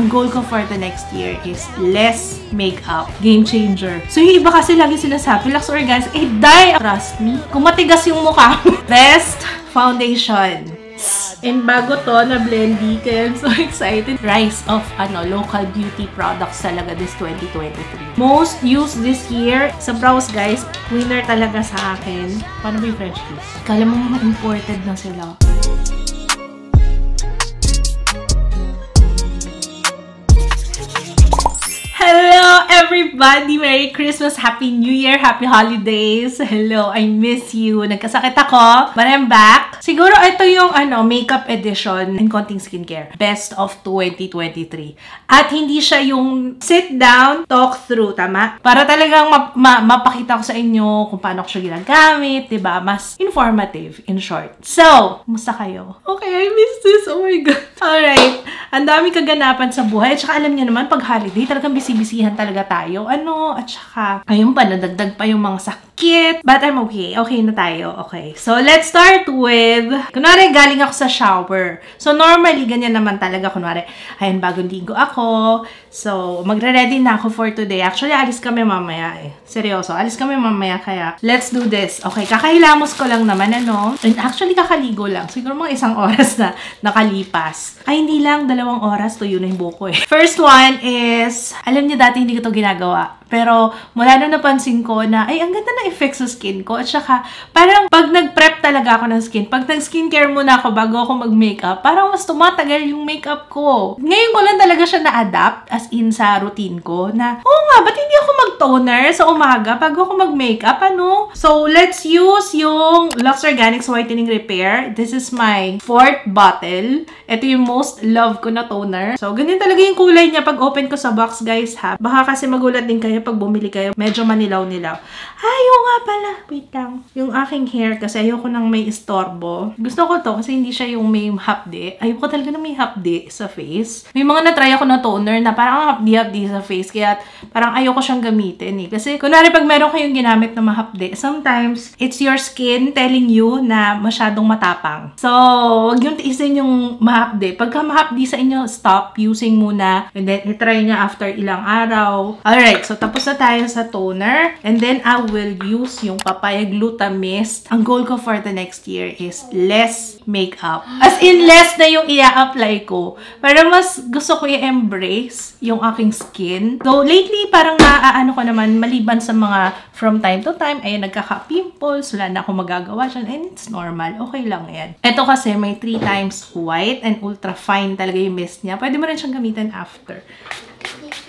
Ang goal ko for the next year is less makeup. Game changer. So, yung iba kasi lagi sinasabi, Lux Organics, die! Trust me. Kung matigas yung mukha mo. Best foundation. And bago to, na blendy, kaya I'm so excited. Rise of local beauty products talaga this 2023. Most used this year sa brows, guys. Winner talaga sa akin. Paano ba yung French kiss? Kala mo mga imported na sila. Hello, everybody! Merry Christmas! Happy New Year! Happy Holidays! Hello, I miss you! Nagkasakit ako, but I'm back. Siguro ito yung makeup edition and konting skincare. Best of 2023. At hindi siya yung sit down, talk through, tama? Para talagang mapakita ko sa inyo kung paano ko siya ginagamit, diba? Mas informative, in short. So, kumusta kayo? Okay, I miss this! Oh my God! Alright, ang dami kaganapan sa buhay. At saka alam niyo naman, pag holiday, talagang busy-busyhan talaga tayo. At saka, ayun pa, nadagdag pa yung mga sakit. But I'm okay. Okay na tayo. Okay. So, let's start with, kunwari, galing ako sa shower. So, normally, ganyan naman talaga. Kunwari, ayun, bagong ligo ako. So, magre-ready na ako for today. Actually, alis kami mamaya eh. Seryoso, alis kami mamaya. Kaya, let's do this. Okay, kakahilamos ko lang naman, And actually, kakaligo lang. Siguro mga 1 oras na nakalipas. Ay, hindi lang. 2 oras. Tuyo na yung buko eh. First one is, alam niyo dati hindi ko to ginagawa. Pero mula na napansin ko na, ay, ang ganda ng effect sa skin ko. At saka, parang pag nag-prep talaga ako ng skin, pag nag-skincare muna ako bago ako mag-makeup, parang mas tumatagal yung makeup ko. Ngayon ko lang talaga siya na-adapt, as in sa routine ko, na, nga, ba't hindi ako mag-toner sa umaga bago ako mag-makeup, So, let's use yung Lux Organics Whitening Repair. This is my 4th bottle. Ito yung most love ko na toner. So, ganyan talaga yung kulay niya pag open ko sa box, guys, ha? Baka kasi magulat din kayo pag bumili kayo, medyo manilaw-nilaw. Yung nga pala, wait lang. Yung aking hair, kasi ayoko nang may istorbo. Gusto ko to kasi hindi siya yung may hapde. Ayoko talaga na may hapde sa face. May mga na-try ako na toner na parang hapdi-hapdi sa face, kaya parang ayoko siyang gamitin eh. Kasi kunwari pag meron kayong ginamit na mahapde, sometimes it's your skin telling you na masyadong matapang. So, huwag yung tiisin yung mahapde. Pagka mahapdi sa inyo, stop using muna. And then, itry niya after ilang araw. Alright, so tapos na tayo sa toner. And then, I will use yung Papaya Glutamist. Ang goal ko for the next year is less makeup. As in, less na yung i-apply ko. Pero mas gusto ko i-embrace yung aking skin. So, lately, parang naaano ko naman, maliban sa mga from time to time, ay nagkaka-pimples, wala na akong magagawa dyan, and it's normal. Okay lang yan. Ito kasi may 3 times white and ultra fine talaga yung mist niya. Pwede mo rin siyang gamitin after.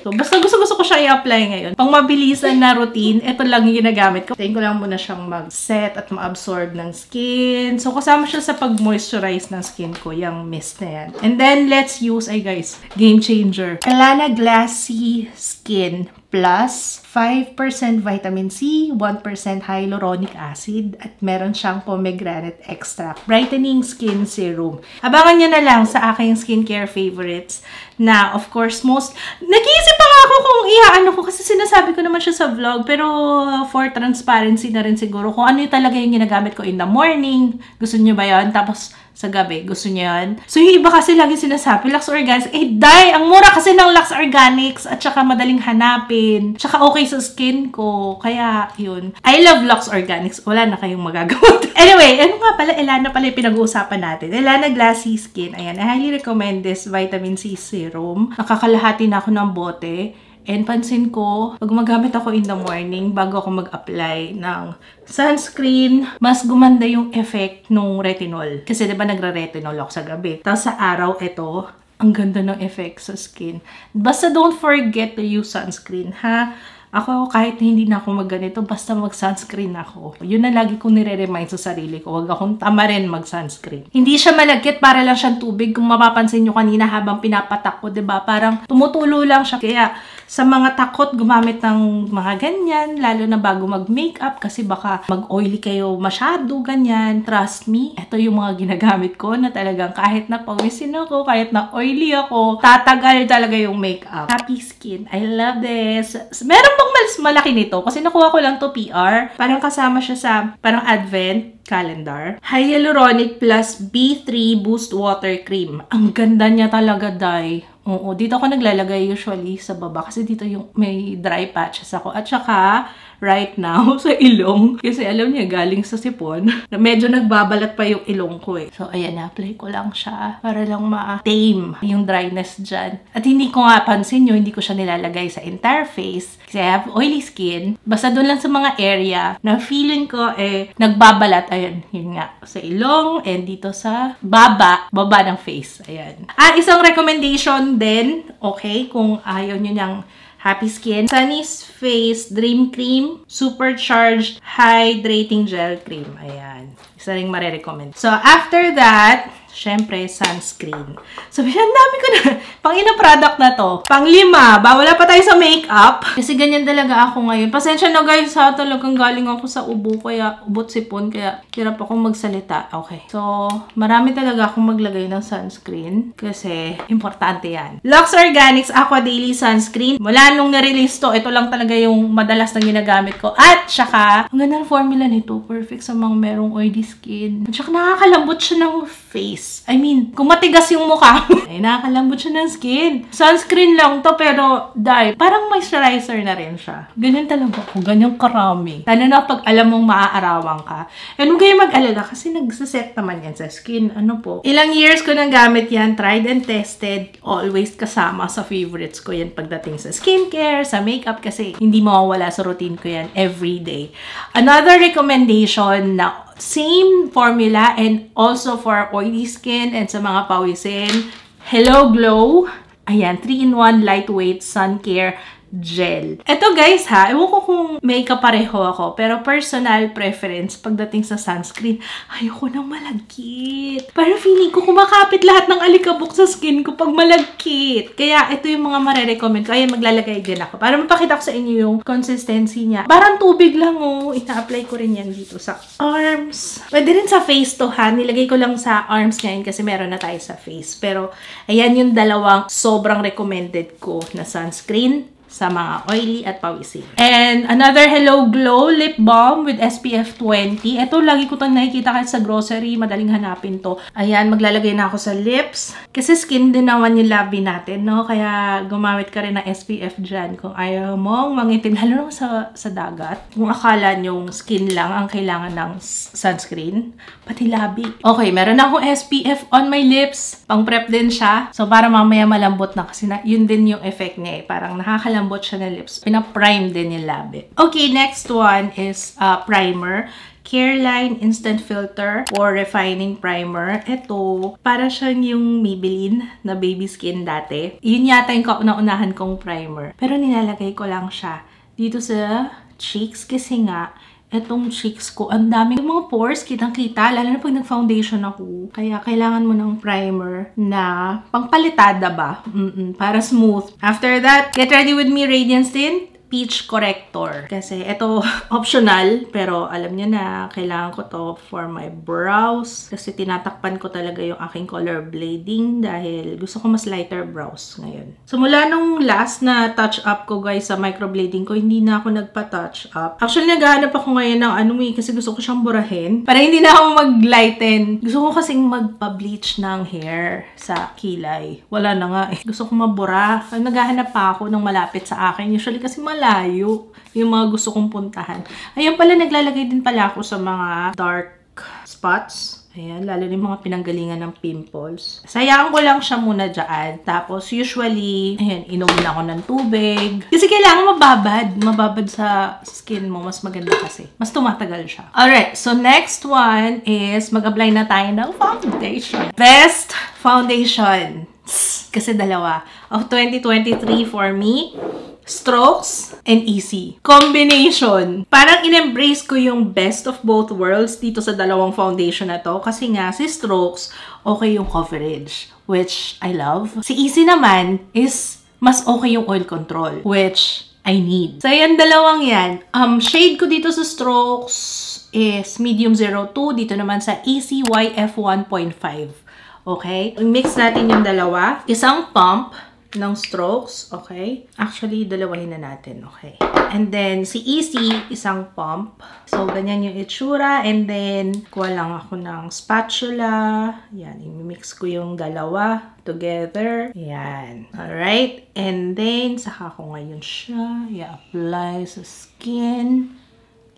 So, basta gusto ko siya i-apply ngayon. Pang mabilisan na routine, ito lang yung ginagamit ko. Tayin ko lang muna siyang mag-set at ma-absorb ng skin. So, kasama siya sa pag-moisturize ng skin ko, yung mist na yan. And then, let's use, guys, game changer. Elana Glassy Skin Plus 5% vitamin C, 1% hyaluronic acid, at meron siyang pomegranate extract. Brightening Skin Serum. Abangan niyo na lang sa aking skincare favorites na, of course, nag-iisip pa nga ako kung iaano ko kasi sinasabi ko naman siya sa vlog, pero for transparency na rin siguro kung ano yung talaga yung ginagamit ko in the morning. Gusto niyo ba yun? Tapos, sa gabi. Gusto niyo yun? So, yung iba kasi lagi sinasabi, Lux Organics, ang mura kasi ng Lux Organics at saka madaling hanapin. Tsaka okay sa skin ko. Kaya, yun. I love Lux Organics. Wala na kayong magagawa. Anyway, nga pala, Elana pala yung pinag-uusapan natin. Elana Glassy Skin. Ayan, I highly recommend this vitamin C serum. Nakakalahati na ako ng bote. And pansin ko, pag magamit ako in the morning, bago ako mag-apply ng sunscreen, mas gumanda yung effect ng retinol. Kasi diba nagre-retinol ako sa gabi. Tapos sa araw, ito, ang ganda ng effect sa skin. Basta don't forget to use sunscreen, ha? Ako, kahit hindi na ako magganito, basta mag-sunscreen ako. Yun na lagi kong nire-remind sa sarili ko. Huwag akong tama rin mag-sunscreen. Hindi siya malagkit, para lang siyang tubig. Kung mapapansin nyo kanina habang pinapatak ko, diba? Parang tumutulo lang siya. Kaya sa mga takot gumamit ng mga ganyan, lalo na bago mag-makeup, kasi baka mag-oily kayo masyado, ganyan. Trust me, ito yung mga ginagamit ko na talagang kahit na pawisin ako, kahit na oily ako, tatagal talaga yung makeup. Happy Skin. I love this. Meron mas malaki nito kasi nakuha ko lang to PR. Parang kasama siya sa parang advent calendar. Hyaluronic Plus B3 Boost Water Cream. Ang ganda niya talaga, Day. Oo, dito ako naglalagay usually sa baba kasi dito yung may dry patches ako. At saka, right now, sa ilong. Kasi alam niya, galing sa sipon. Na medyo nagbabalat pa yung ilong ko eh. So, ayan, na-apply ko lang siya para lang ma-tame yung dryness dyan. At hindi ko nga pansin nyo, hindi ko siya nilalagay sa entire face. Kasi I have oily skin. Basta doon lang sa mga area na feeling ko eh, nagbabalat. Ayan, yun nga. Sa ilong and dito sa baba ng face. Ayan. Isang recommendation din, okay, kung ayaw nyo ng happy skin. Sunny's Face Dream Cream Supercharged Hydrating Gel Cream. Ayan. Isa rin marirecommend. So, after that, syempre, sunscreen. So, ang dami ko na. Pang-ina product na to. Pang-5. Wala pa tayo sa makeup. Kasi ganyan talaga ako ngayon. Pasensya na guys ha. Talagang galing ako sa ubo. Kaya, ubot sipon. Kaya, hirap akong magsalita. Okay. So, marami talaga akong maglagay ng sunscreen. Kasi, importante yan. Lux Organics Aqua Daily Sunscreen. Mula nung na-release to, ito lang talaga yung madalas na ginagamit ko. At, saka, ang ganda ng formula nito. Perfect sa mga merong oily skin. At saka, nakakalambot siya ng face. I mean, kung matigas yung mukha mo, ay nakakalambot siya ng skin. Sunscreen lang to, pero dahil parang moisturizer na rin siya. Ganyan talaga ako. Ganyan karami. Lalo na pag alam mong maaarawan ka. And huwag kayo mag-alala kasi nagsaset naman yan sa skin. Ano po? Ilang years ko nang gamit yan. Tried and tested. Always kasama sa favorites ko yan pagdating sa skincare, sa makeup kasi hindi mawawala sa routine ko yan every day. Another recommendation na same formula and also for oily skin and sa mga pawisin. Hello Glow. Ayan, 3-in-1 lightweight sun care gel. Ito guys ha, ewan ko kung may kapareho ako, pero personal preference pagdating sa sunscreen, ayoko nang malagkit. Parang feeling ko kumakapit lahat ng alikabok sa skin ko pag malagkit. Kaya ito yung mga marerecommend ko. Ayan, maglalagay din ako para mapakita ko sa inyo yung consistency niya. Parang tubig lang oh. Ina-apply ko rin yan dito sa arms. Pwede rin sa face to ha. Nilagay ko lang sa arms ngayon kasi meron na tayo sa face. Pero ayan yung dalawang sobrang recommended ko na sunscreen sa mga oily at pawisin. And another Hello Glow Lip Balm with SPF 20. Ito, lagi ko itong nakikita kahit sa grocery. Madaling hanapin to. Ayan, maglalagay na ako sa lips. Kasi skin din naman yung labi natin, no? Kaya gumamit ka rin ng SPF dyan. Kung ayaw mong mangitim, lalo na sa dagat. Kung akala nyong skin lang ang kailangan ng sunscreen, pati labi. Okay, meron na akong SPF on my lips. Pang prep din siya. So, para mamaya malambot na kasi yun din yung effect niya eh. Parang nakakalambot siya na lips. Pina-prime din yung labi. Okay, next one is primer. Careline Instant Filter or Refining Primer. Ito, para siyang yung Maybelline na baby skin dati. Yun yata yung kauna-unahan kong primer. Pero nilalagay ko lang siya dito sa cheeks kasi nga, etong cheeks ko, ang daming mga pores, kitang-kita, lalo na pag nag-foundation ako. Kaya kailangan mo ng primer na pangpalitada ba? Para smooth. After that, get ready with me Radiance Tint Peach Corrector. Kasi ito, optional, pero alam niyo na, kailangan ko to for my brows. Kasi tinatakpan ko talaga yung aking color blading dahil gusto ko mas lighter brows ngayon. So, mula nung last na touch-up ko guys sa microblading ko, hindi na ako nagpa-touch up. Actually, naghahanap ako ngayon ng kasi gusto ko siyang burahin. Para hindi na ako mag-lighten. Gusto ko kasing magpa-bleach ng hair sa kilay. Wala na nga eh. Gusto ko mabura. Naghahanap pa ako ng malapit sa akin. Usually kasi malayo yung mga gusto kong puntahan. Ayun pala, naglalagay din pala ako sa mga dark spots. Ayan, lalo yung mga pinanggalingan ng pimples. Sayaan ko lang siya muna dyan. Tapos, usually, ayan, inumin ako ng tubig. Kasi kailangan mababad. Mababad sa skin mo. Mas maganda kasi. Mas tumatagal siya. Alright, so next one is mag-apply na tayo ng foundation. Best foundation. Kasi dalawa. Of 2023 for me. Strokes and Easy. Combination. Parang in-embrace ko yung best of both worlds dito sa dalawang foundation na to. Kasi nga, si Strokes, okay yung coverage. Which I love. Si Easy naman is mas okay yung oil control. Which I need. So, yan, dalawang yan. Shade ko dito sa Strokes is medium 02. Dito naman sa Easy YF 1.5. Okay? Mix natin yung dalawa. Isang pump. ng strokes, okay? Actually, dalawahin na natin, okay? And then, si Easy, isang pump. So, ganyan yung itsura. And then, kuha lang ako ng spatula. Yan, i-mix ko yung dalawa together. Yan. Alright? And then, saka ko ngayon siya i-apply sa skin.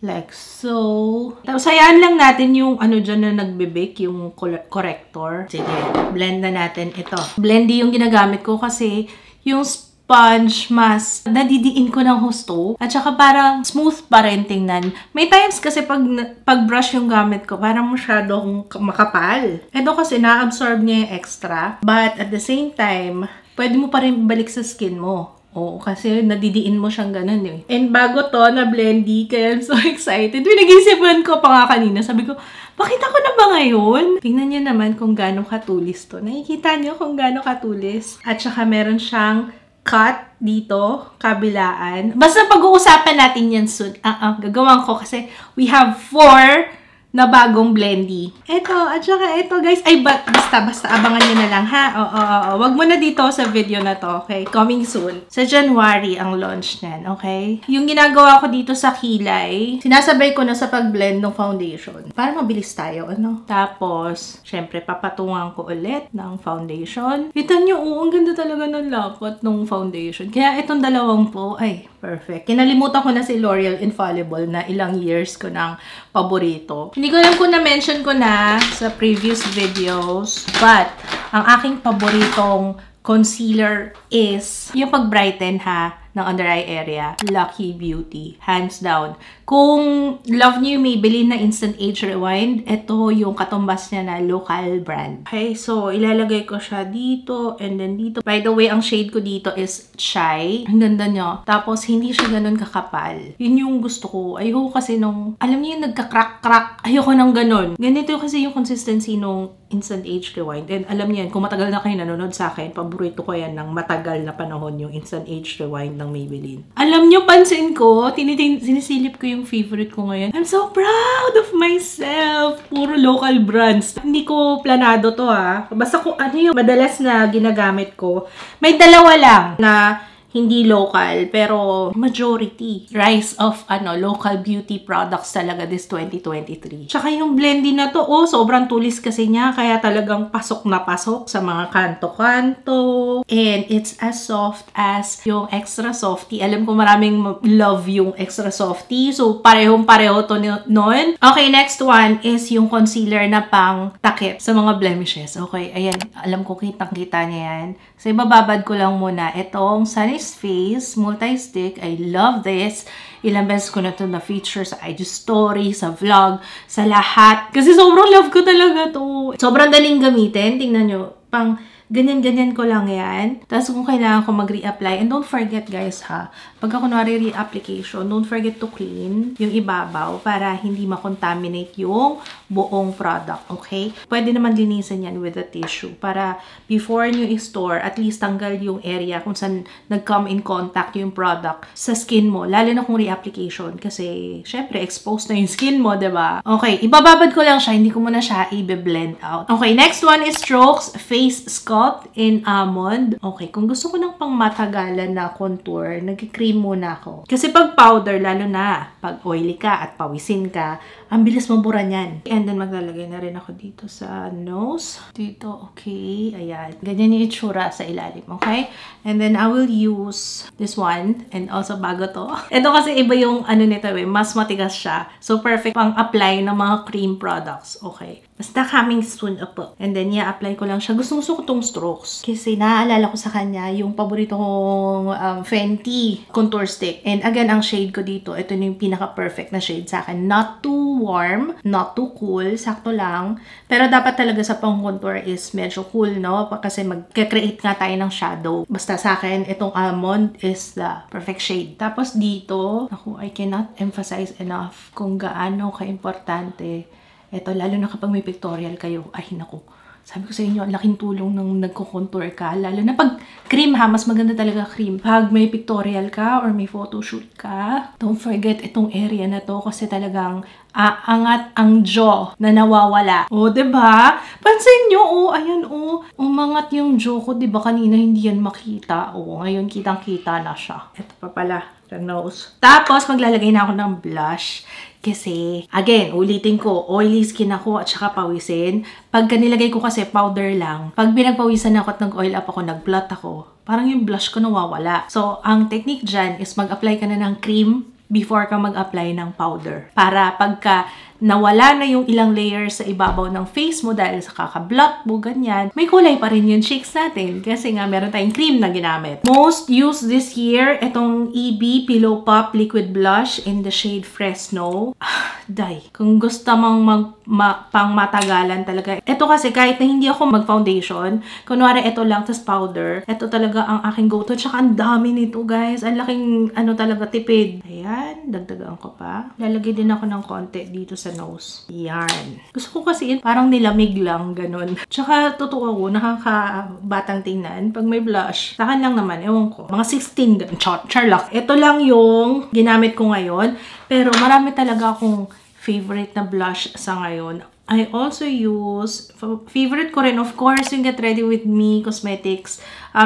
Like so. Tapos, hayaan lang natin yung ano dyan na nagbe-bake, yung corrector. Sige, blend na natin ito. Blendy yung ginagamit ko kasi yung sponge mas nadidiin ko ng husto. At saka parang smooth pa rin tingnan. May times kasi pag brush yung gamit ko, parang masyadong makapal. Ito kasi na-absorb niya yung extra. But at the same time, pwede mo pa rin balik sa skin mo. Oo, kasi nadidiin mo siyang ganun eh. And bago to, na-blendy, kaya I'm so excited. Pinag-isipan ko pa nga kanina. Sabi ko, bakit ako na ba ngayon? Tingnan niyo naman kung gaano katulis to. Nakikita niyo kung gaano katulis. At saka meron siyang cut dito, kabilaan. Basta pag-uusapan natin yan soon. Gagawin ko kasi we have 4 na bagong blendy. Ito, at saka ito guys, ay basta abangan nyo na lang ha. Wag mo na dito sa video na to, okay? Coming soon. Sa January ang launch niyan, okay? Yung ginagawa ko dito sa kilay, sinasabay ko na sa pag-blend ng foundation. Para mabilis tayo, ano? Tapos, syempre, papatungan ko ulit ng foundation. Kita nyo, ang ganda talaga ng lakot ng foundation. Kaya itong dalawang po, ay, perfect. Kinalimutan ko na si L'Oreal Infallible na ilang years ko ng paborito. Hindi ko alam kung na-mention ko na sa previous videos, but ang aking paboritong concealer is yung pag-brighten ha ng under eye area. Lucky Beauty. Hands down. Kung love niyo yung Maybelline na Instant Age Rewind, ito yung katumbas niya na local brand. Okay, so ilalagay ko siya dito and then dito. By the way, ang shade ko dito is Chai. Ang ganda niya. Tapos, hindi siya ganun kakapal. Yun yung gusto ko. Ayoko kasi nung, alam niyo yung nagka-crack-crack. Ayoko nang ganun. Ganito kasi yung consistency nung Instant Age Rewind. And alam niyo yan, kung matagal na kayo nanonood sa akin, paborito ko yan ng matagal na panahon yung Instant Age Rewind ng Maybelline. Alam niyo, pansin ko, sinisilip ko yung favorite ko ngayon. I'm so proud of myself. Puro local brands. Hindi ko planado to ha. Basta kung ano yung madalas na ginagamit ko. May dalawa lang na hindi local, pero majority. Rise of local beauty products talaga this 2023. Tsaka yung blendy na to, sobrang tulis kasi niya, kaya talagang pasok na pasok sa mga kanto-kanto. And it's as soft as yung extra softy. Alam ko maraming love yung extra softy, so parehong-pareho to noon. Okay, next one is yung concealer na pang takip sa mga blemishes. Okay, ayan. Alam ko kitang-kita niya yan. So, ibababad ko lang muna itong Sunny Face Multi-Stick. I love this. Ilang beses ko na ito na-feature sa IG story, sa vlog, sa lahat. Kasi sobrang love ko talaga to. Sobrang daling gamitin. Tingnan nyo. Pang ganyan-ganyan ko lang yan. Tapos kung kailangan ko mag-reapply. And don't forget guys ha, pagka kunwari re-application, don't forget to clean yung ibabaw para hindi makontaminate yung buong product. Okay? Pwede naman linisan yan with a tissue para before nyo i-store, at least tanggal yung area kung saan nag-come in contact yung product sa skin mo. Lalo na kung re-application kasi syempre exposed na yung skin mo, diba? Okay, ibababad ko lang siya. Hindi ko muna siya i-blend out. Okay, next one is Strokes Face Sculpt in Almond. Okay, kung gusto ko ng pang matagalan na contour, nag-cream muna ako. Kasi pag powder, lalo na pag oily ka at pawisin ka, ang bilis mabura niyan. And then maglalagay na rin ako dito sa nose. Dito, okay. Ayan. Ganyan yung itsura sa ilalim, okay? And then I will use this one. And also bago to. Ito kasi iba yung nito mas matigas siya. So perfect pang apply ng mga cream products. Okay. Basta coming soon po. And then, apply ko lang siya. Gusto ko tong strokes. Kasi naaalala ko sa kanya yung paborito kong Fenty contour stick. And again, ang shade ko dito, ito na yung pinaka-perfect na shade sa akin. Not too warm, not too cool, sakto lang. Pero dapat talaga sa pang-contour is medyo cool, no? Kasi mag-create nga tayo ng shadow. Basta sa akin, itong almond is the perfect shade. Tapos dito, ako, I cannot emphasize enough kung gaano ka-importante. Ito, lalo na kapag may pictorial kayo, ay naku, sabi ko sa inyo, laking tulong nung nagko-contour ka. Lalo na pag cream ha, mas maganda talaga cream. Pag may pictorial ka or may photoshoot ka, don't forget itong area na to kasi talagang aangat ang jaw na nawawala. O, diba? Pansin nyo, ayan, umangat yung jaw ko. Diba kanina hindi yan makita? O, ngayon kitang-kita na siya. Ito pa pala, the nose. Tapos, maglalagay na ako ng blush. Kasi, again, ulitin ko, oily skin ako at saka pawisin. Pag nilagay ko kasi powder lang, pag pinagpawisan ako at nag-oil up ako, nag-blot ako, parang yung blush ko nawawala. So, ang technique dyan is mag-apply ka na ng cream before ka mag-apply ng powder. Para pagka nawala na yung ilang layers sa ibabaw ng face mo dahil sa kaka-blot mo, ganyan, may kulay pa rin yung cheeks natin. Kasi nga, meron tayong cream na ginamit. Most used this year, itong EB Pillow Pop Liquid Blush in the shade Fresno. Day. Kung gusto mong pang matagalan talaga. Ito kasi kahit na hindi ako mag-foundation, kunwari ito lang, tas powder, ito talaga ang aking go-to. Tsaka ang dami nito, guys. Ang laking, talaga, tipid. Ayan, dagdagan ko pa. Lalagay din ako ng konti dito sa nose. Yan. Gusto ko kasi yun, parang nilamig lang, ganun. Tsaka, totoo ako, nakakabatang tingnan pag may blush. Sa akin lang naman, ewan ko. Mga 16, charlock. Ito lang yung ginamit ko ngayon. Pero marami talaga akong favorite na blush sa ngayon. I also use, favorite ko rin, of course, yung Get Ready With Me Cosmetics.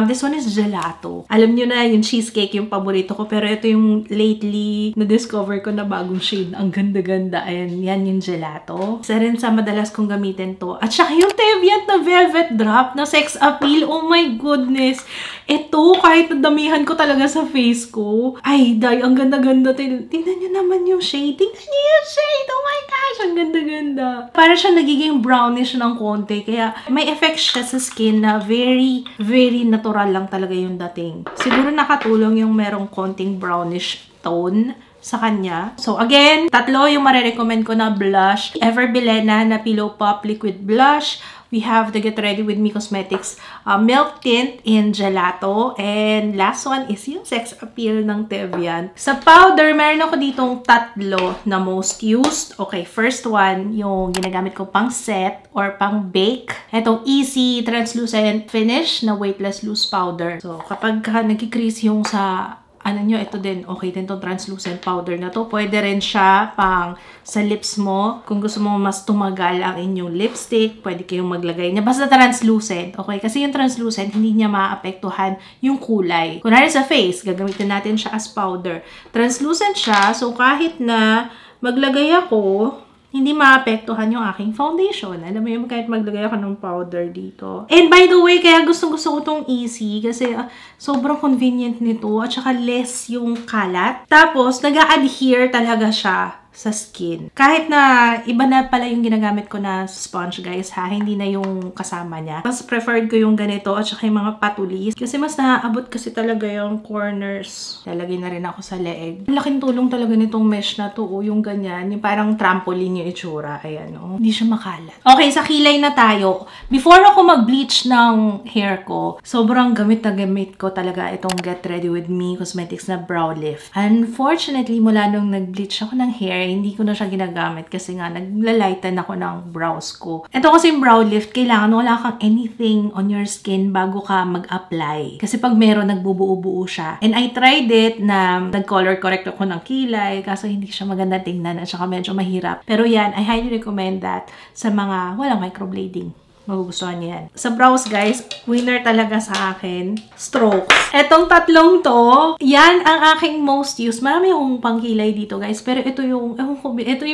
This one is gelato. Alam nyo na, yung cheesecake yung paborito ko. Pero ito yung lately na-discover ko na bagong shade. Ang ganda-ganda. Ayan, yan yung gelato. Isa rin sa madalas kong gamitin to. At saka yung Teviant na Velvet Drop na Sex Appeal. Oh my goodness. Ito, kahit nadamihan ko talaga sa face ko. Ay, day, ang ganda-ganda. Tingnan nyo naman yung shade. Tingnan nyo yung shade. Oh my gosh, ang ganda-ganda. Para siya nagiging brownish ng konti. Kaya may effect siya sa skin na very, very natural lang talaga yung dating. Siguro nakatulong yung merong konting brownish tone sa kanya. So again, tatlo yung marirecommend ko na blush. Ever Bilena na Pillow Pop Liquid Blush. We have the Get Ready With Me Cosmetics Milk Tint in Gelato. And last one is yung Sex Appeal ng Teviant. Sa powder, meron ako ditong tatlo na most used. Okay, first one, yung ginagamit ko pang set or pang bake. Itong Easy Translucent Finish na Weightless Loose Powder. So, kapag nagkikrease yung sa ito din, okay din itong translucent powder na to. Pwede rin siya pang sa lips mo. Kung gusto mo mas tumagal ang inyong lipstick, pwede kayong maglagay niya. Basta translucent, okay? Kasi yung translucent, hindi niya maapektuhan yung kulay. Kunwari sa face, gagamitin natin siya as powder. Translucent siya, so kahit na maglagay ako, hindi maapektuhan yung aking foundation. Alam mo yun, kahit maglagay ako ng powder dito. And by the way, kaya gusto-gusto ko tong Easy kasi sobrang convenient nito at saka less yung kalat. Tapos, nag-a-adhere talaga siya sa skin. Kahit na iba na pala yung ginagamit ko na sponge, guys, ha? Hindi na yung kasama niya. Mas preferred ko yung ganito at saka yung mga patulis. Kasi mas naaabot kasi talaga yung corners. Lalagay na rin ako sa leeg. Laking tulong talaga nitong mesh na to, yung ganyan. Yung parang trampoline yung itsura. Ayan, Hindi siya makalat. Okay, sa kilay na tayo. Before ako mag-bleach ng hair ko, sobrang gamit na gamit ko talaga itong Get Ready With Me Cosmetics na Brow Lift. Unfortunately, mula nung nag-bleach ako ng hair, hindi ko na siya ginagamit kasi nga naglalighten ako ng brows ko. Ito kasi yung brow lift, kailangan wala kang anything on your skin bago ka mag-apply. Kasi pag meron, nagbubuo-buo siya. And I tried it na nag-color correct ako ng kilay kaso hindi siya maganda tingnan at saka medyo mahirap. Pero yan, I highly recommend that sa mga walang microblading. Magugustuhan niyo yan. Sa brows, guys, winner talaga sa akin, Strokes. Etong tatlong to, yan ang aking most used. Marami akong pangkilay dito, guys. Pero ito yung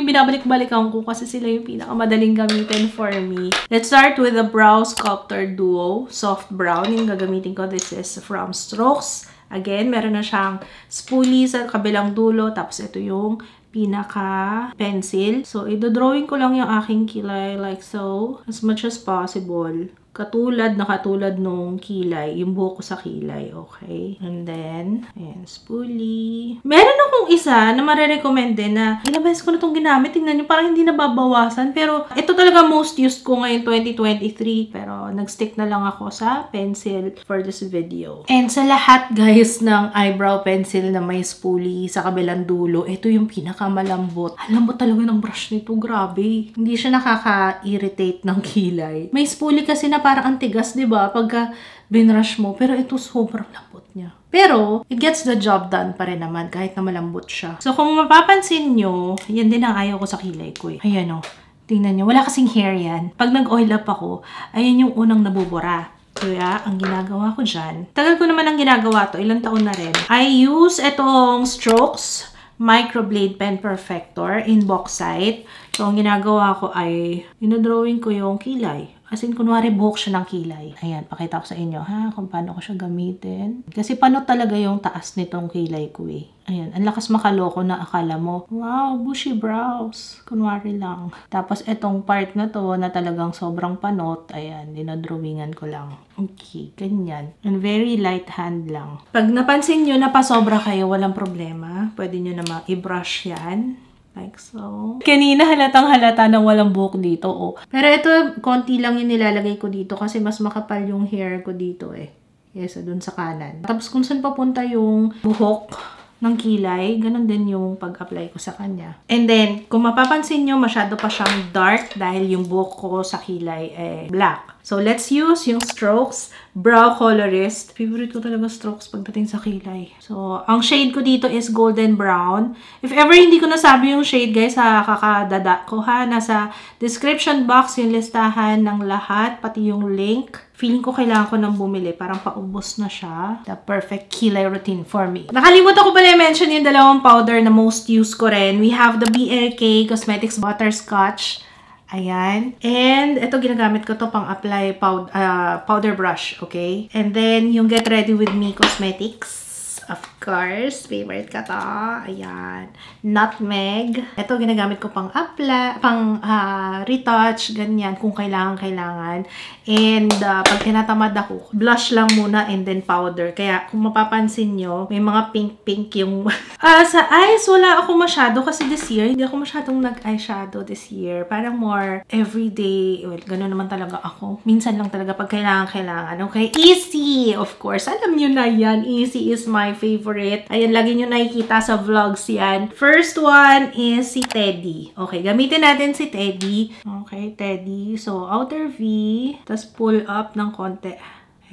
binabalik-balikan ko kasi sila yung pinakamadaling gamitin for me. Let's start with the Brow Sculptor Duo Soft Brown. Yung gagamitin ko, this is from Strokes. Again, meron na siyang spoolie sa kabilang dulo. Tapos ito yung pinaka-pencil. So, idodrawing ko lang yung aking kilay like so, as much as possible. Katulad nung kilay, yung buhok ko sa kilay, okay? And then, ayan, spoolie. Meron akong isa na marirecommend din na ilang beses ko na itong ginamit. Tingnan nyo, parang hindi nababawasan. Pero, ito talaga most used ko ngayon 2023. Pero, nag-stick na lang ako sa pencil for this video. And sa lahat, guys, ng eyebrow pencil na may spoolie sa kabilang dulo, ito yung pinakamalambot. Ang lambot talaga ng brush nito, grabe. Hindi siya nakaka-irritate ng kilay. May spoolie kasi na parang ang tigas, 'di ba? Pagka binrush mo. Pero ito sobrang lambot niya. Pero, it gets the job done pa rin naman kahit na malambot siya. So, kung mapapansin nyo, yan din ang ayaw ko sa kilay ko eh. Ayan o. Tingnan nyo. Wala kasing hair yan. Pag nag-oil up ako, ayan yung unang nabubura. Kaya, ang ginagawa ko dyan, tagal ko naman ang ginagawa to, ilang taon na rin. I use itong Strokes Microblade Pen Perfector in bauxite. So, ang ginagawa ko ay, dinodrawing ko yung kilay. As in, kunwari buhok siya ng kilay. Ayan, pakita ko sa inyo ha, kung paano ko siya gamitin. Kasi panot talaga yung taas nitong kilay ko eh. Ayan, ang lakas makaloko na akala mo, wow, bushy brows. Kunwari lang. Tapos, etong part na to na talagang sobrang panot, ayan, dinodrawingan ko lang. Okay, ganyan. And very light hand lang. Pag napansin nyo na pasobra kayo, walang problema. Pwede nyo naman i-brush yan. Like so. Kanina halatang halata na walang buhok dito, oh. Pero ito, konti lang yung nilalagay ko dito kasi mas makapal yung hair ko dito eh. Yes, dun sa kanan. Tapos kung saan papunta yung buhok ng kilay, ganun din yung pag-apply ko sa kanya. And then, kung mapapansin nyo, masyado pa siyang dark dahil yung buhok ko sa kilay eh black. So, let's use yung Strokes Brow Colorist. Favorite ko talaga Strokes pagdating sa kilay. So, ang shade ko dito is Golden Brown. If ever hindi ko nasabi yung shade, guys, kakadada ko ha. Nasa description box yung listahan ng lahat, pati yung link. Feeling ko kailangan ko nang bumili. Parang paubos na siya. The perfect kilay routine for me. Nakalimutan ko pala i-mention yung dalawang powder na most used ko rin. We have the BLK Cosmetics Butterscotch. Ayan. And ito ginagamit ko to pang apply powder brush, okay? And then yung Get Ready With Me Cosmetics. Of course, favorite ka to. Ayan. Nutmeg. Ito ginagamit ko pang apply, pang retouch, ganyan, kung kailangan. And pag tinatamad ako, blush lang muna and then powder. Kaya kung mapapansin nyo, may mga pink-pink yung... sa eyes, wala ako masyado kasi this year, hindi ako masyadong nag-eyeshadow this year. Parang more everyday. Well, gano'n naman talaga ako. Minsan lang talaga pag kailangan. Okay? Easy! Of course. Alam nyo na yan. Easy is my favorite. Ayan, lagi nyo nakikita sa vlogs yan. First one is si Teddy. Okay, gamitin natin si Teddy. Okay, Teddy. So, outer V. Tapos pull up ng konti.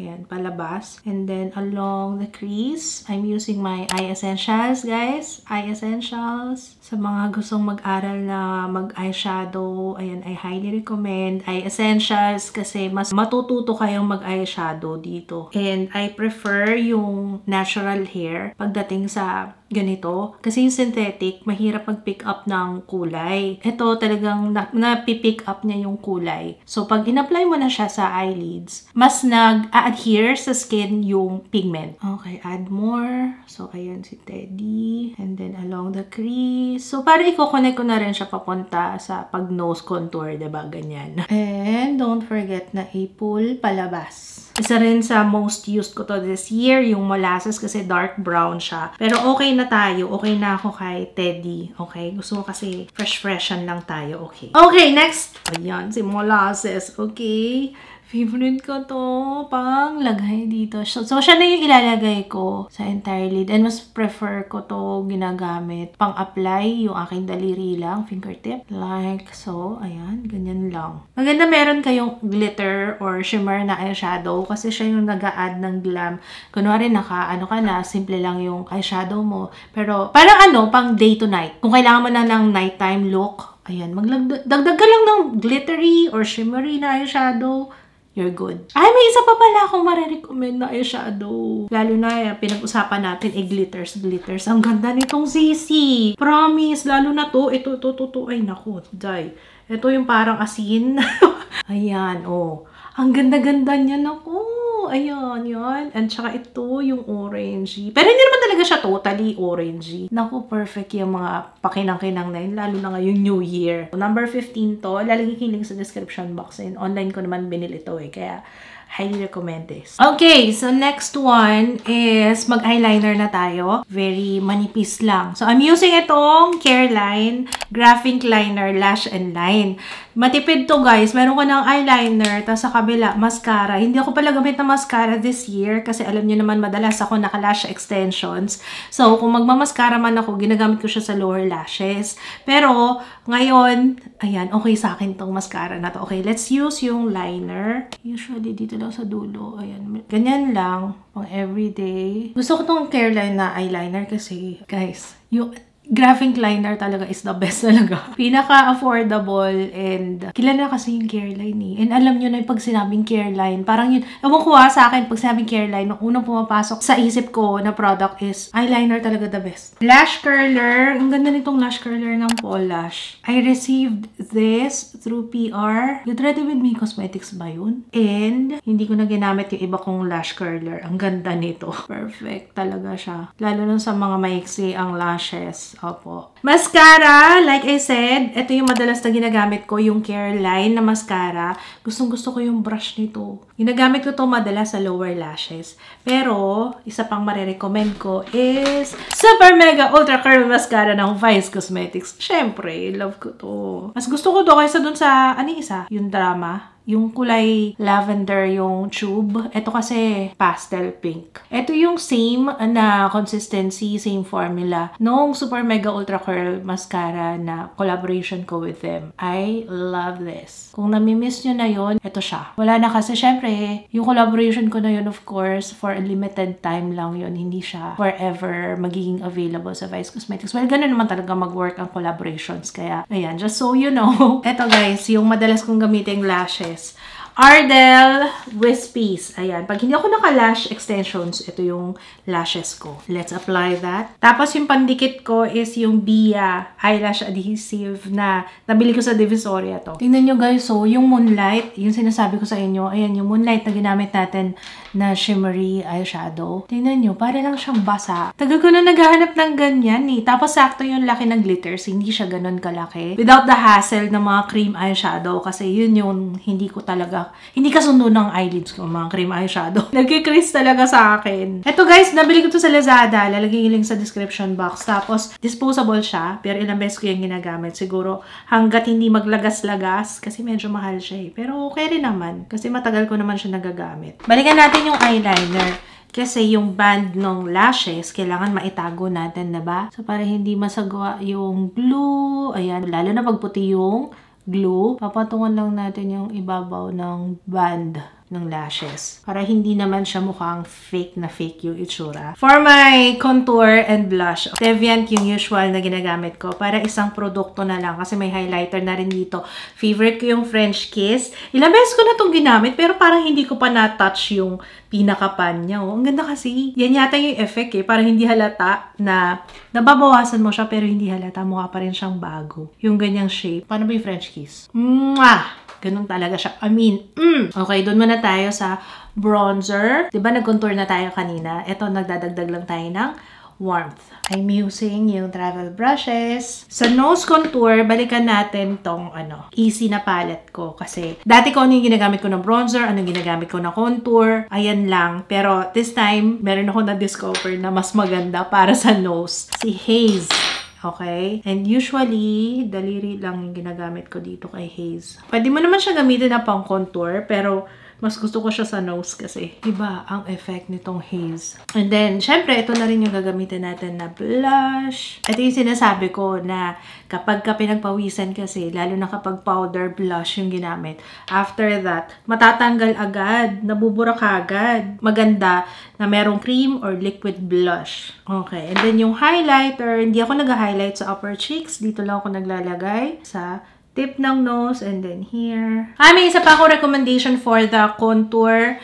Ayan, palabas. And then, along the crease, I'm using my Eye Essentials, guys. Eye Essentials. Sa mga gustong mag-aral na mag-eyeshadow, ayan, I highly recommend Eye Essentials kasi mas matututo kayong mag-eyeshadow dito. And I prefer yung natural hair pagdating sa ganito. Kasi yung synthetic, mahirap mag-pick up ng kulay. Ito talagang na-pick up niya yung kulay. So, pag in-apply mo na siya sa eyelids, mas nag-adhere sa skin yung pigment. Okay, add more. So, ayan si Teddy. And then, along the crease. So, para i-connect ko na rin siya papunta sa pag-nose contour, diba? Ganyan. And, don't forget na i-pull palabas. Isa rin sa most used ko to this year, yung molasses kasi dark brown siya. Pero okay na tayo. Okay na ako kay Teddy. Okay? Gusto ko kasi fresh-freshan lang tayo. Okay. Okay, next. Ayan, si molasses. Okay. Favorite ko to. Pang lagay dito. So, siya na yung ilalagay ko sa entire lid. And mas prefer ko to ginagamit. Pang-apply yung aking daliri lang. Fingertip. Like so. Ayan. Ganyan lang. Maganda meron kayong glitter or shimmer na eyeshadow. Kasi siya yung nag-a-add ng glam. Kunwari ano ka na. Simple lang yung eyeshadow mo. Pero parang pang day to night. Kung kailangan mo na ng nighttime look. Ayan. Dagdag ka lang ng glittery or shimmery na eyeshadow. You're good. Ay, may isa pa pala akong marirecommend na eyeshadow. Lalo na, pinag-usapan natin, glitters. Ang ganda nitong Sisi. Promise, lalo na to. Ito. Ay, naku, day. Ito yung parang asin. Ayan, oh. Ang ganda-ganda niya, naku. Ayan, yan. And tsaka ito, yung orangey. Pero hindi naman talaga siya totally orangey. Naku, perfect yung mga pakinang-kinang na yun. Lalo na ngayong New Year. Number 15 to. Lalagay ko yung link sa description box. And online ko naman binili ito eh. Kaya, highly recommend this. Okay, so next one is mag-eyeliner na tayo. Very manipis lang. So, I'm using itong Careline Graphing Liner Lash and Line. Matipid to, guys. Meron ko ng eyeliner, tapos sa kabila, mascara. Hindi ako pala gamit na mascara this year kasi alam niyo naman madalas ako naka-lash extensions. So, kung magmamaskara man ako, ginagamit ko siya sa lower lashes. Pero, ngayon, ayan, okay sa akin tong mascara na to. Okay, let's use yung liner. Usually, dito lang sa dulo. Ayan. Ganyan lang. Pang everyday. Gusto ko tong Careline na eyeliner kasi, guys, yung Graphing liner talaga is the best talaga. Pinaka-affordable and kilala kasi yung Careline eh. And alam nyo na yung pag sinabing Careline, parang yun, ewan ko sa akin, pag sinabing Careline, nung unang pumapasok sa isip ko na product is eyeliner talaga the best. Lash curler. Ang ganda nitong lash curler ng Paul Lash. I received this through PR. Get Ready With Me Cosmetics ba yun? And hindi ko na ginamit yung iba kong lash curler. Ang ganda nito. Perfect talaga siya. Lalo na sa mga maiksi ang lashes. Opo. Mascara, like I said, ito yung madalas na ginagamit ko, yung Careline na mascara. Gustong-gusto ko yung brush nito. Ginagamit ko to madalas sa lower lashes. Pero, isa pang marirecommend ko is Super Mega Ultra Curl Mascara ng Vice Cosmetics. Syempre, love ko to. Mas gusto ko to kaysa dun sa, ano isa? Yung Drama. Yung kulay lavender yung tube. Ito kasi pastel pink. Ito yung same na consistency, same formula nung Super Mega Ultra Curl Mascara na collaboration ko with them. I love this. Kung namimiss nyo na yun, ito siya. Wala na kasi syempre, yung collaboration ko na yun of course, for a limited time lang yun. Hindi siya forever magiging available sa Vice Cosmetics. Well, ganun naman talaga mag-work ang collaborations. Kaya, ayan, just so you know. Ito guys, yung madalas kong gamiting lashes. Ardell Wispies. Ayan. Pag hindi ako naka-lash extensions, ito yung lashes ko. Let's apply that. Tapos yung pandikit ko is yung Bia eyelash adhesive na nabili ko sa Divisoria to. Tingnan nyo guys, so yung Moonlight, yung sinasabi ko sa inyo, ayan yung Moonlight na ginamit natin na shimmery eyeshadow. Tingnan nyo, para lang siyang basa. Tagal ko na naghahanap ng ganyan eh. Tapos sakto yung laki ng glitters, hindi siya ganun kalaki. Without the hassle ng mga cream eyeshadow kasi yun yung hindi ko talaga hindi kasundo ng eyelids ko, mga cream eyeshadow. Nagkikrease talaga sa akin. Ito guys, nabili ko to sa Lazada. Lalagay yung link sa description box. Tapos, disposable siya. Pero ilang beses ko yung ginagamit. Siguro, hanggat hindi maglagas-lagas. Kasi medyo mahal siya eh. Pero okay rin naman. Kasi matagal ko naman siya nagagamit. Balikan natin yung eyeliner. Kasi yung band ng lashes, kailangan maitago natin, diba? So, para hindi masagwa yung glue. Ayan, lalo na pagputi yung glue, papatungan lang natin yung ibabaw ng band ng lashes. Para hindi naman siya mukhang fake na fake yung itsura. For my contour and blush, Teviant yung usual na ginagamit ko. Para isang produkto na lang kasi may highlighter na rin dito. Favorite ko yung French Kiss. Ilang beses ko na itong ginamit pero parang hindi ko pa na-touch yung pinaka-pan niya. Oh. Ang ganda kasi. Yan yata yung effect eh. Parang hindi halata na nababawasan mo siya pero hindi halata. Mukha pa rin siyang bago. Yung ganyang shape. Paano ba yung French Kiss? Mwah! Ganun talaga siya. I mean, Okay, doon muna tayo sa bronzer. Diba nag-contour na tayo kanina? Ito, nagdadagdag lang tayo ng warmth. I'm using yung travel brushes. Sa nose contour, balikan natin tong easy na palette ko. Kasi dati ko ano yung ginagamit ko ng bronzer, ano yung ginagamit ko na contour. Ayan lang. Pero this time, meron ako na-discover na mas maganda para sa nose. Si Haze. Okay? And usually, daliri lang yung ginagamit ko dito kay Haze. Pwede mo naman siya gamitin na pang contour, pero mas gusto ko siya sa nose kasi iba ang effect nitong Haze. And then, syempre, ito na rin yung gagamitin natin na blush. Ito yung sinasabi ko na kapag ka pinagpawisan kasi, lalo na kapag powder blush yung ginamit, after that, matatanggal agad, nabubura ka agad. Maganda na merong cream or liquid blush. Okay, and then yung highlighter, hindi ako nag-highlight sa upper cheeks. Dito lang ako naglalagay sa tip ng nose and then here. May isa pa ako recommendation for the contour,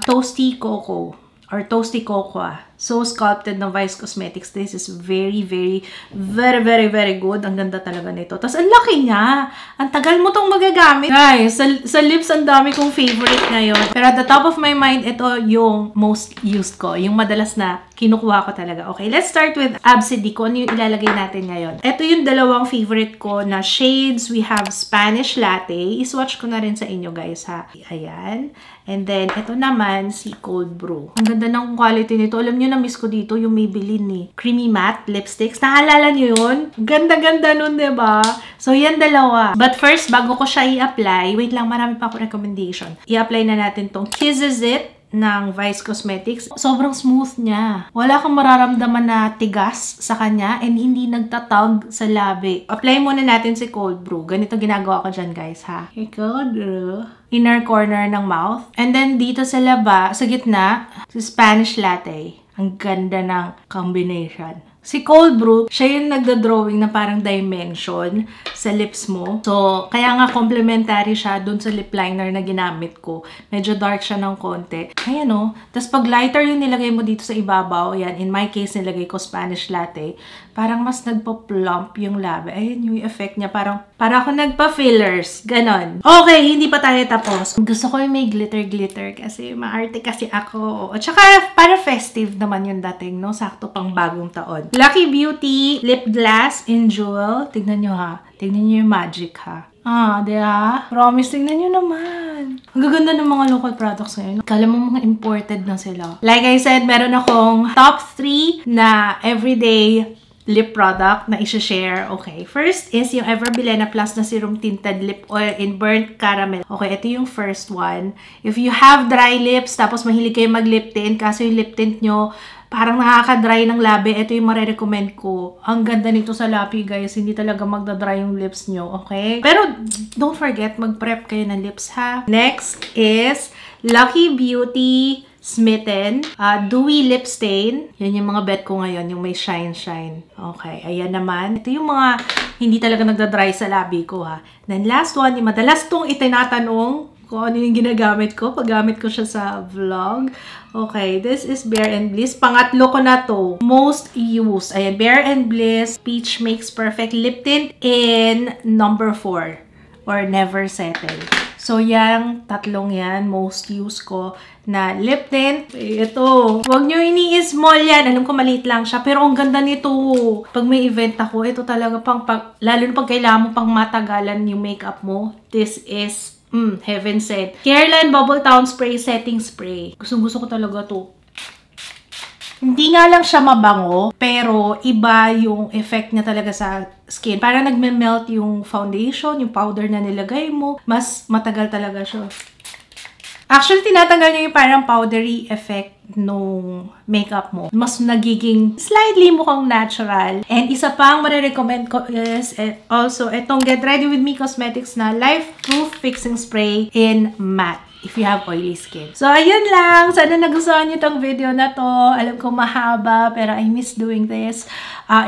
Toasty Cocoa or Toasty Cocoa. So sculpted ng Vice Cosmetics. This is very, very, very, very, very good. Ang ganda talaga nito. Tapos, ang laki niya. Ang tagal mo tong magagamit. Guys, sa lips, ang dami kong favorite ngayon. Pero at the top of my mind, ito yung most used ko. Yung madalas na kinukuha ko talaga. Okay, let's start with Absidy ko. Ano yung ilalagay natin ngayon? Ito yung dalawang favorite ko na shades. We have Spanish Latte. I-swatch ko na rin sa inyo, guys, ha? Ayan. And then, ito naman, si Cold Brew. Ang ganda ng quality nito. Alam nyo, na-miss ko dito yung Maybelline ni Creamy Matte Lipsticks. Naalala nyo yun? Ganda-ganda nun, diba? So, yan dalawa. But first, bago ko siya i-apply, wait lang, marami pa ako recommendation. I-apply na natin tong Kisses It ng Vice Cosmetics. Sobrang smooth niya. Wala kang mararamdaman na tigas sa kanya and hindi nagtatag sa labi. Apply muna natin si Cold Brew. Ganito ginagawa ko dyan, guys, ha? Cold Brew. Inner corner ng mouth. And then, dito sa gitna, si Spanish Latte. Ang ganda ng combination. Si Cold Brew, siya yung nagda-drawing na parang dimension sa lips mo. So, kaya nga complementary siya dun sa lip liner na ginamit ko. Medyo dark siya ng konti. Ayan o. Tapos pag lighter yung nilagay mo dito sa ibabaw, yan, in my case, nilagay ko Spanish Latte, parang mas nagpa-plump yung labi. Ayan yung effect niya. Parang ako nagpa-fillers. Ganon. Okay, hindi pa tayo tapos. Gusto ko yung may glitter-glitter kasi maarte kasi ako. At saka, para festive naman yung dating, no? Sakto pang bagong taon. Lucky Beauty Lip Glass in Jewel. Tignan nyo ha. Tignan nyo yung magic ha. Diba? Promise, tignan nyo naman. Ang gaganda ng mga local products ngayon. Kala mo mga imported na sila. Like I said, meron akong top 3 na everyday lip product na i-share. Okay. First is yung Everbilena Plus na Serum Tinted Lip Oil in Burnt Caramel. Okay, ito yung first one. If you have dry lips, tapos mahilig kayo mag-lip tint, kaso yung lip tint nyo parang nakaka-dry ng labi, ito yung marirecommend ko. Ang ganda nito sa labi, guys. Hindi talaga magda-dry yung lips nyo, okay? Pero, don't forget, mag-prep kayo ng lips, ha? Next is Lucky Beauty Smitten Dewy Lip Stain. Yan yung mga bet ko ngayon, yung may shine-shine. Okay, ayan naman. Ito yung mga hindi talaga nagda-dry sa labi ko, ha? Then, last one, yung madalas tong itinatanong kung ano yung ginagamit ko. Paggamit ko siya sa vlog. Okay, this is Bare and Bliss. Pangatlo ko na to. Most used. Ayan, Bare and Bliss Peach Makes Perfect Lip Tint in number 4. Or Never Settle. So, yung tatlong yan, most used ko na lip tint. Ito. Huwag nyo ini-small yan. Alam ko maliit lang siya. Pero ang ganda nito. Pag may event ako, ito talaga lalo na pag kailangan mo pang matagalan yung makeup mo. This is heaven sent. Careline Bubble Town Spray Setting Spray. Gustong-gusto ko talaga to. Hindi nga lang siya mabango, pero iba yung effect niya talaga sa skin. Parang nagme-melt yung foundation, yung powder na nilagay mo. Mas matagal talaga siya. Actually, tinatanggal niya yung parang powdery effect nung makeup mo. Mas nagiging slightly mukhang natural. And isa pang marirecommend ko is also itong Get Ready With Me Cosmetics na Life Proof Fixing Spray in Matte. If you have oily skin. So, ayun lang. Sana nagustuhan niyo tong video na to. Alam ko mahaba, pero I miss doing this.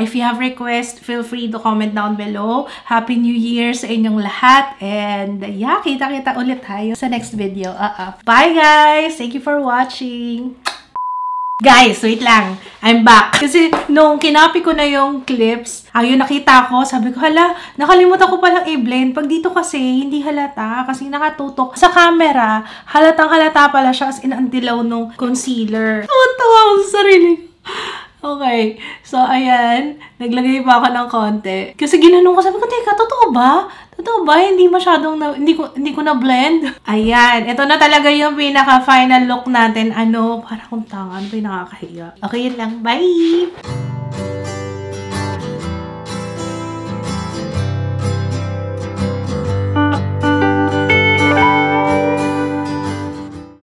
If you have request, feel free to comment down below. Happy New Year sa inyong lahat. And yeah, kita-kita ulit tayo sa next video. Bye guys! Thank you for watching! Guys, wait lang. I'm back. Kasi nung kinapi ko na yung clips, ayun nakita ko, sabi ko, hala, nakalimutan ko palang i-blend. Pag dito kasi, hindi halata. Kasi nakatutok sa camera, halatang halata pala siya as in ang dilaw nung concealer. Tawa ako sa sarili. Okay. So, ayan. Naglagay pa ako ng konti. Kasi ginanong ko, sabi ko, teka, totoo ba? Totoo ba? Hindi masyadong hindi ko na blend. Ayan. Ito na talaga yung pinaka-final look natin. Para kung tanga. Ano ba yung nakakahiya? Okay, yun lang. Bye!